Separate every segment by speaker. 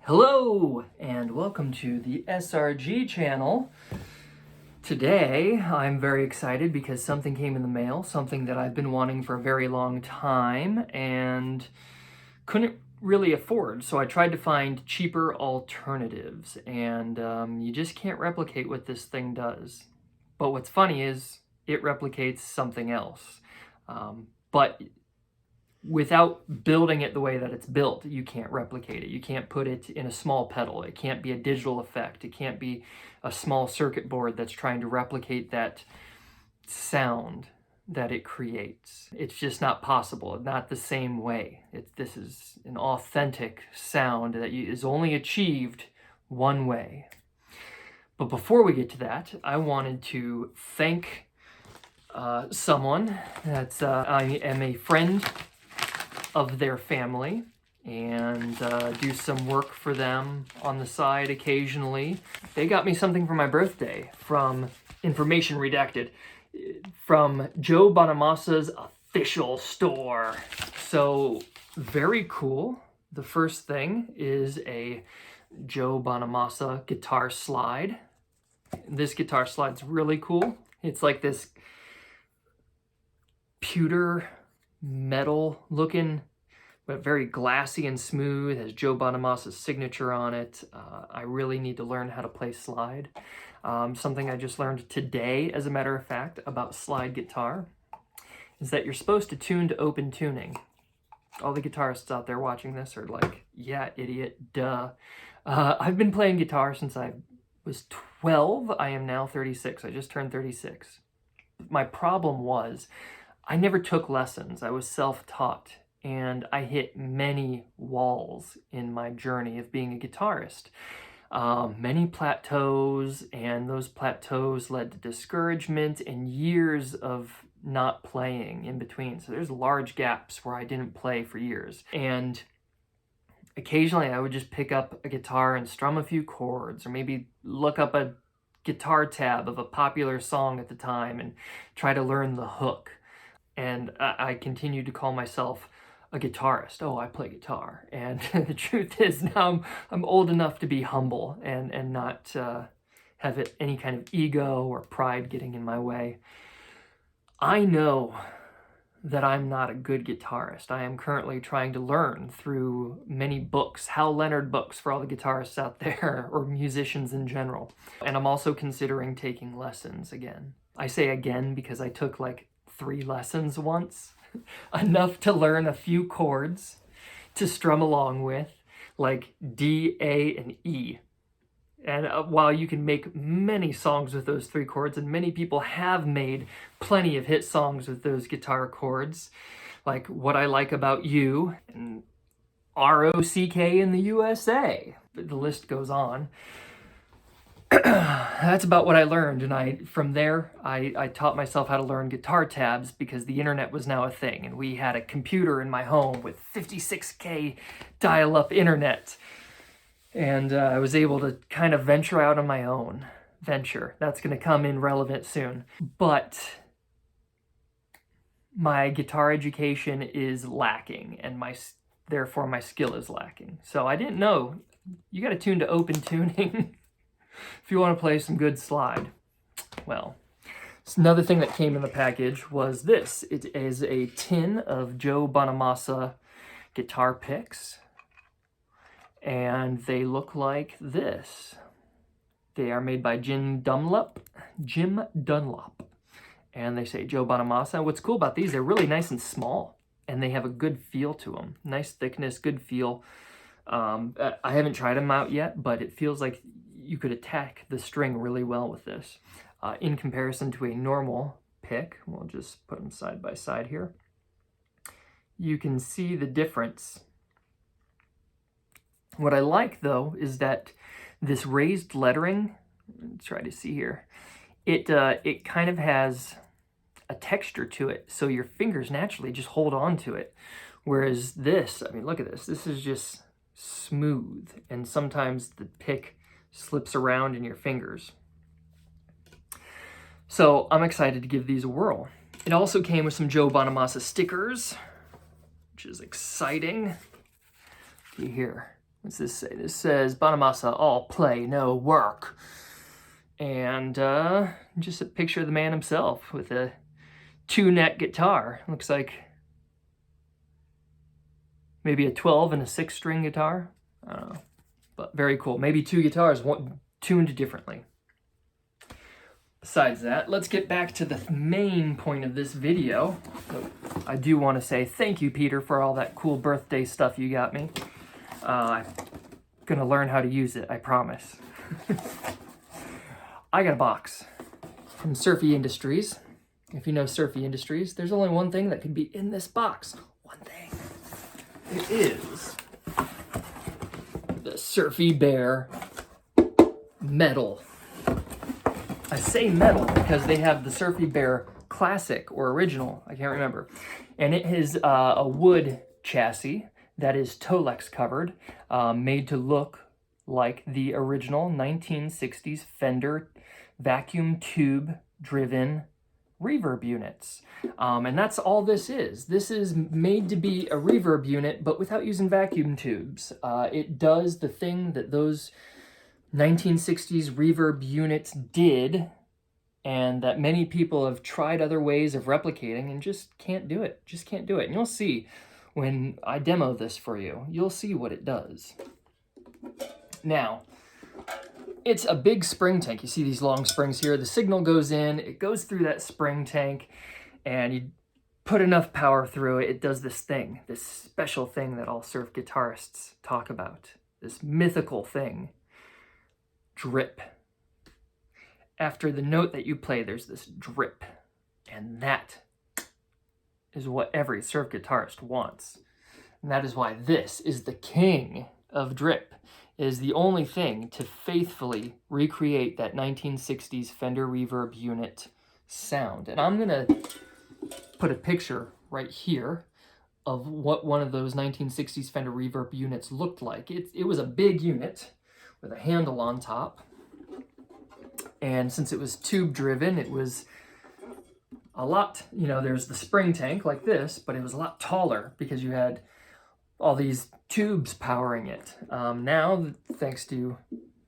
Speaker 1: Hello and welcome to the SRG channel. Today I'm very excited because something came in the mail, something that I've been wanting for a very long time and couldn't really afford. So I tried to find cheaper alternatives, and you just can't replicate what this thing does. But what's funny is it replicates something else. But without building it the way that it's built, you can't replicate it. You can't put it in a small pedal. It can't be a digital effect. It can't be a small circuit board that's trying to replicate that sound that it creates. It's just not possible, not the same way. This is an authentic sound that is only achieved one way. But before we get to that, I wanted to thank someone that's I am a friend of their family, and do some work for them on the side occasionally. They got me something for my birthday from Information Redacted, from Joe Bonamassa's official store. So very cool. The first thing is a Joe Bonamassa guitar slide. This guitar slide's really cool. It's like this pewter metal looking, but very glassy and smooth, has Joe Bonamassa's signature on it. I really need to learn how to play slide. Something I just learned today, as a matter of fact, about slide guitar is that you're supposed to tune to open tuning. All the guitarists out there watching this are like, yeah, idiot, duh. I've been playing guitar since I was 12. I am now 36. I just turned 36. My problem was I never took lessons. I was self-taught, and I hit many walls in my journey of being a guitarist. Many plateaus, and those plateaus led to discouragement and years of not playing in between. So there's large gaps where I didn't play for years. And occasionally I would just pick up a guitar and strum a few chords, or maybe look up a guitar tab of a popular song at the time and try to learn the hook. And I continued to call myself a guitarist. Oh, I play guitar. And the truth is now I'm old enough to be humble and not have any kind of ego or pride getting in my way. I know that I'm not a good guitarist. I am currently trying to learn through many books, Hal Leonard books for all the guitarists out there, or musicians in general. And I'm also considering taking lessons again. I say again because I took like 3 lessons once, enough to learn a few chords to strum along with, like D, A, and E. And while you can make many songs with those 3 chords, and many people have made plenty of hit songs with those guitar chords, like What I Like About You, and R-O-C-K in the USA, the list goes on. That's about what I learned, and from there I taught myself how to learn guitar tabs because the internet was now a thing, and we had a computer in my home with 56K dial-up internet, and I was able to kind of venture out on my own venture. That's going to come in relevant soon, but my guitar education is lacking, and therefore my skill is lacking. So I didn't know you got to tune to open tuning if you want to play some good slide. Well, another thing that came in the package was this. It is a tin of Joe Bonamassa guitar picks, and they look like this. They are made by Jim Dunlop, and they say Joe Bonamassa. What's cool about these, they're really nice and small, and they have a good feel to them. Nice thickness, good feel. I haven't tried them out yet, but it feels like you could attack the string really well with this. In comparison to a normal pick, we'll just put them side by side here. You can see the difference. What I like though is that this raised lettering, try to see here, it kind of has a texture to it, so your fingers naturally just hold on to it. Whereas this, I mean, look at this. This is just smooth, and sometimes the pick slips around in your fingers. So I'm excited to give these a whirl. It also came with some Joe Bonamassa stickers, which is exciting. See here. What's this say? This says Bonamassa, all play, no work. And just a picture of the man himself with a 2-neck guitar. Looks like maybe a 12 and a 6-string guitar. I don't know, but very cool. Maybe 2 guitars, tuned differently. Besides that, let's get back to the main point of this video. I do want to say thank you, Peter, for all that cool birthday stuff you got me. I'm gonna learn how to use it, I promise. I got a box from Surfy Industries. If you know Surfy Industries, there's only one thing that could be in this box. One thing. It is the SurfyBear Metal. I say metal because they have the SurfyBear Classic or Original, I can't remember. And it is a wood chassis that is Tolex covered, made to look like the original 1960s Fender vacuum tube driven reverb units. And that's all this is. This is made to be a reverb unit, but without using vacuum tubes. It does the thing that those 1960s reverb units did, and that many people have tried other ways of replicating and just can't do it. Just can't do it. And you'll see when I demo this for you, you'll see what it does. Now, it's a big spring tank. You see these long springs here. The signal goes in, it goes through that spring tank, and you put enough power through it, it does this thing, this special thing that all surf guitarists talk about, this mythical thing. Drip. After the note that you play, there's this drip. And that is what every surf guitarist wants. And that is why this is the king of drip. It is the only thing to faithfully recreate that 1960s Fender Reverb unit sound. And I'm going to put a picture right here of what one of those 1960s Fender Reverb units looked like. It was a big unit with a handle on top. And since it was tube driven, it was a lot, you know, there's the spring tank like this, but it was a lot taller because you had all these tubes powering it. Now, thanks to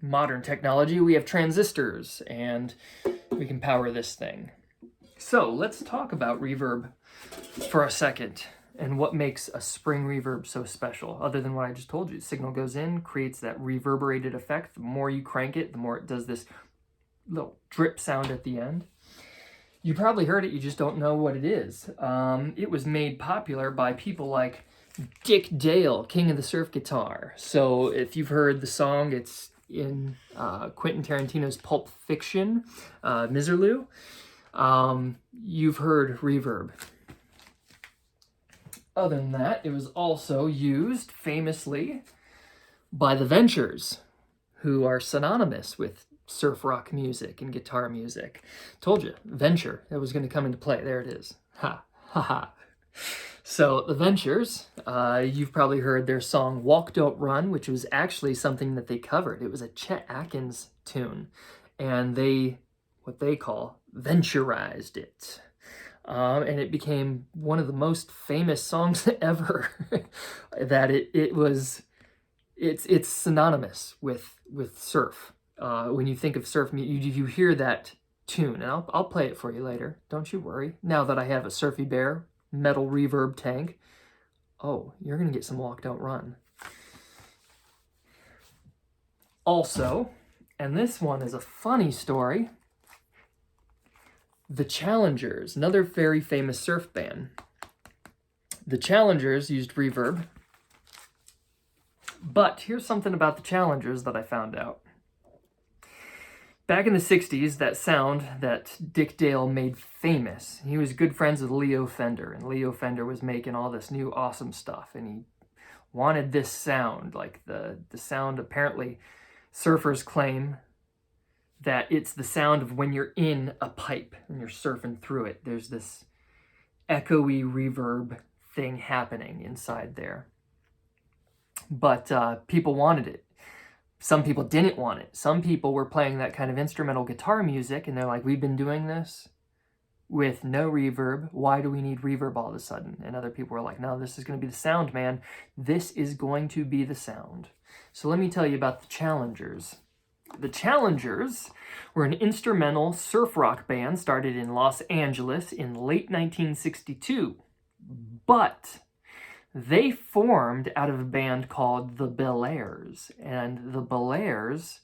Speaker 1: modern technology, we have transistors and we can power this thing. So let's talk about reverb for a second and what makes a spring reverb so special, other than what I just told you. The signal goes in, creates that reverberated effect. The more you crank it, the more it does this little drip sound at the end. You probably heard it, you just don't know what it is. It was made popular by people like Dick Dale, king of the surf guitar. So if you've heard the song, it's in Quentin Tarantino's Pulp Fiction, Miserlou. You've heard reverb. Other than that, it was also used famously by the Ventures, who are synonymous with surf rock music and guitar music. Told you, Venture, that was going to come into play. There it is. Ha, ha, ha. So the Ventures, you've probably heard their song Walk Don't Run, which was actually something that they covered. It was a Chet Atkins tune, and they, what they call, venturized it. And it became one of the most famous songs ever. That it's synonymous with surf. When you think of surf, you hear that tune, and I'll play it for you later. Don't you worry. Now that I have a SurfyBear Metal reverb tank, oh, you're gonna get some Walk Don't Run. Also, and this one is a funny story, the Challengers, another very famous surf band. The Challengers used reverb, but here's something about the Challengers that I found out. Back in the 60s, that sound that Dick Dale made famous, he was good friends with Leo Fender, and Leo Fender was making all this new awesome stuff, and he wanted this sound, like the sound, apparently surfers claim that it's the sound of when you're in a pipe and you're surfing through it. There's this echoey reverb thing happening inside there. But people wanted it. Some people didn't want it. Some people were playing that kind of instrumental guitar music, and they're like, we've been doing this with no reverb. Why do we need reverb all of a sudden? And other people were like, no, this is going to be the sound, man. This is going to be the sound. So let me tell you about the Challengers. The Challengers were an instrumental surf rock band started in Los Angeles in late 1962. But they formed out of a band called the Bel-Airs. And the Bel-Airs,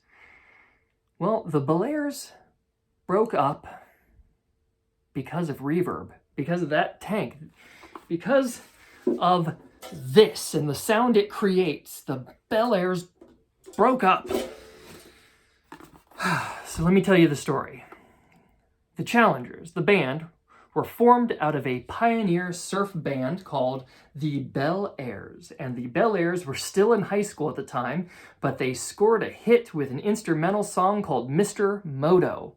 Speaker 1: well, the Bel-Airs broke up because of reverb, because of that tank, because of this and the sound it creates. The Bel-Airs broke up. So let me tell you the story. The Challengers, the band, were formed out of a pioneer surf band called the Bel-Airs. And the Bel-Airs were still in high school at the time, but they scored a hit with an instrumental song called Mr. Moto.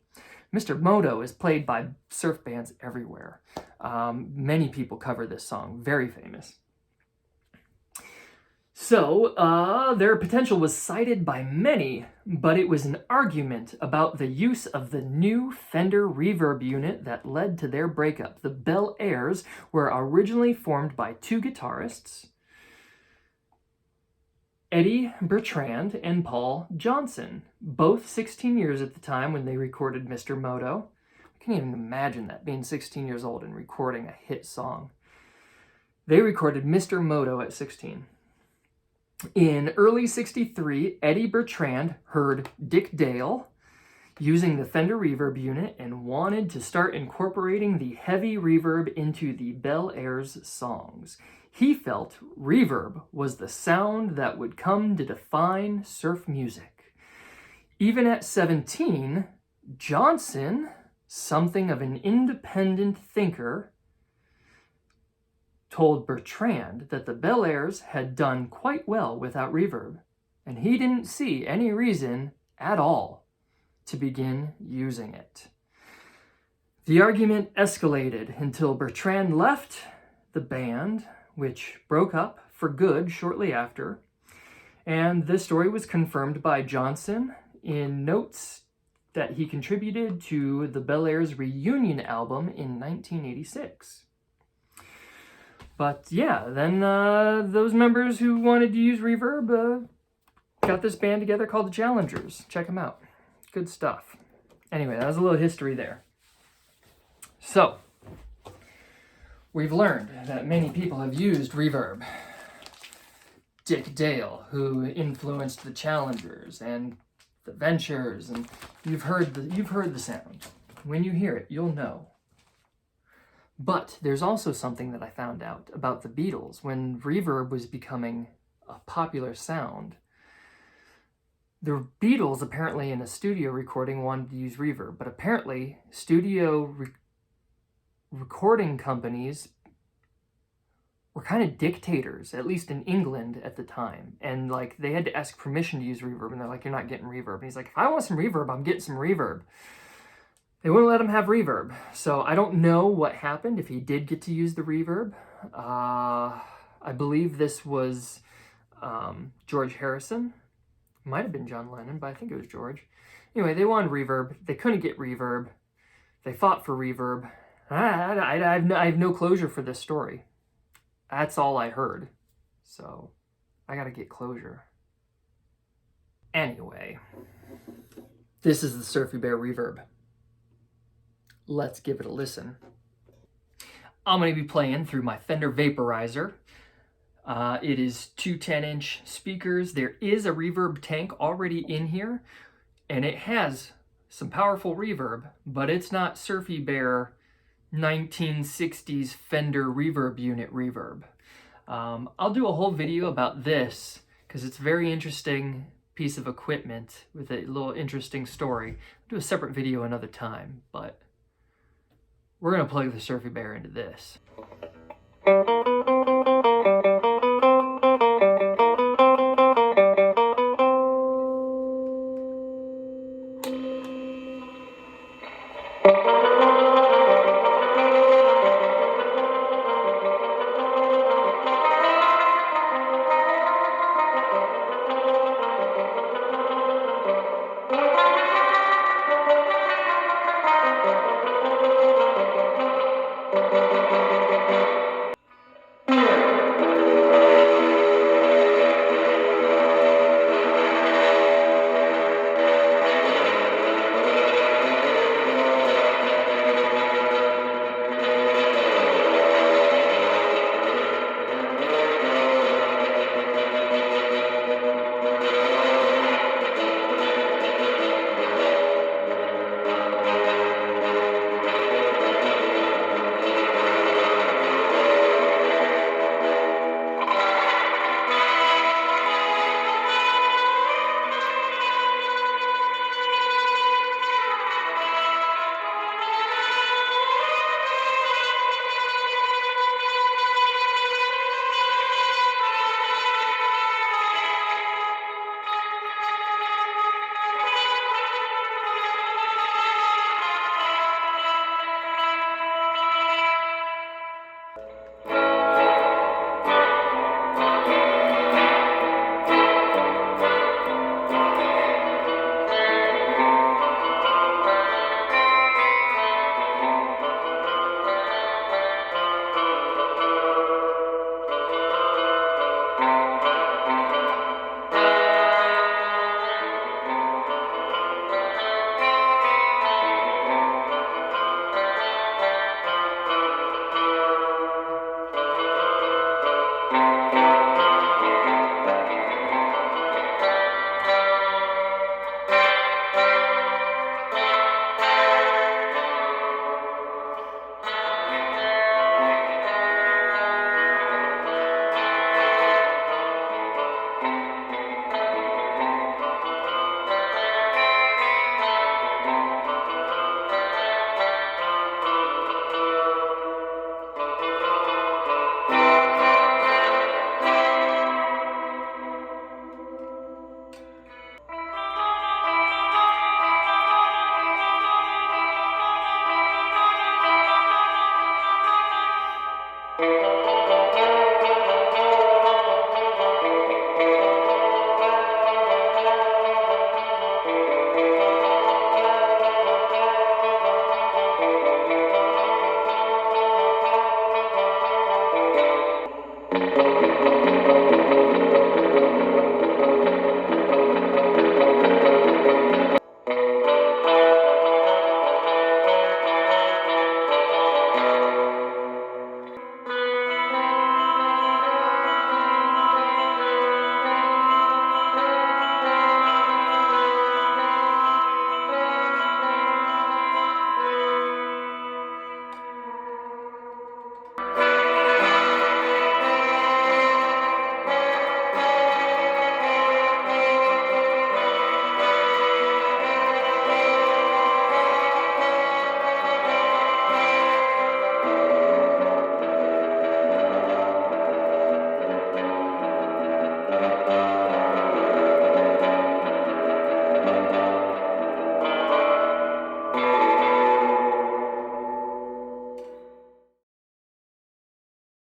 Speaker 1: Mr. Moto is played by surf bands everywhere. Many people cover this song, very famous. So, their potential was cited by many, but it was an argument about the use of the new Fender reverb unit that led to their breakup. The Bel-Airs were originally formed by two guitarists, Eddie Bertrand and Paul Johnson, both 16 years at the time when they recorded Mr. Moto. I can't even imagine that, being 16 years old and recording a hit song. They recorded Mr. Moto at 16. In early '63, Eddie Bertrand heard Dick Dale using the Fender reverb unit and wanted to start incorporating the heavy reverb into the Bel-Airs songs. He felt reverb was the sound that would come to define surf music. Even at 17, Johnson, something of an independent thinker, told Bertrand that the Bel-Airs had done quite well without reverb, and he didn't see any reason at all to begin using it. The argument escalated until Bertrand left the band, which broke up for good shortly after, and this story was confirmed by Johnson in notes that he contributed to the Bel-Airs reunion album in 1986. But yeah, then those members who wanted to use reverb got this band together called the Challengers. Check them out. Good stuff. Anyway, that was a little history there. So, we've learned that many people have used reverb. Dick Dale, who influenced the Challengers and the Ventures, and you've heard the sound. When you hear it, you'll know. But there's also something that I found out about the Beatles. When reverb was becoming a popular sound, the Beatles apparently in a studio recording wanted to use reverb, but apparently studio recording companies were kind of dictators, at least in England at the time. And like they had to ask permission to use reverb, and they're like, you're not getting reverb. And he's like, if I want some reverb, I'm getting some reverb. They wouldn't let him have reverb. So I don't know what happened if he did get to use the reverb. I believe this was George Harrison. Might have been John Lennon, but I think it was George. Anyway, they wanted reverb. They couldn't get reverb. They fought for reverb. I have no closure for this story. That's all I heard. So I gotta get closure. Anyway, this is the SurfyBear Reverb. Let's give it a listen. I'm going to be playing through my Fender Vaporizer. It is two 10-inch speakers. There is a reverb tank already in here, and it has some powerful reverb, but it's not SurfyBear 1960s Fender reverb unit reverb. I'll do a whole video about this because it's a very interesting piece of equipment with a little interesting story. I'll do a separate video another time, but we're going to plug the SurfyBear into this.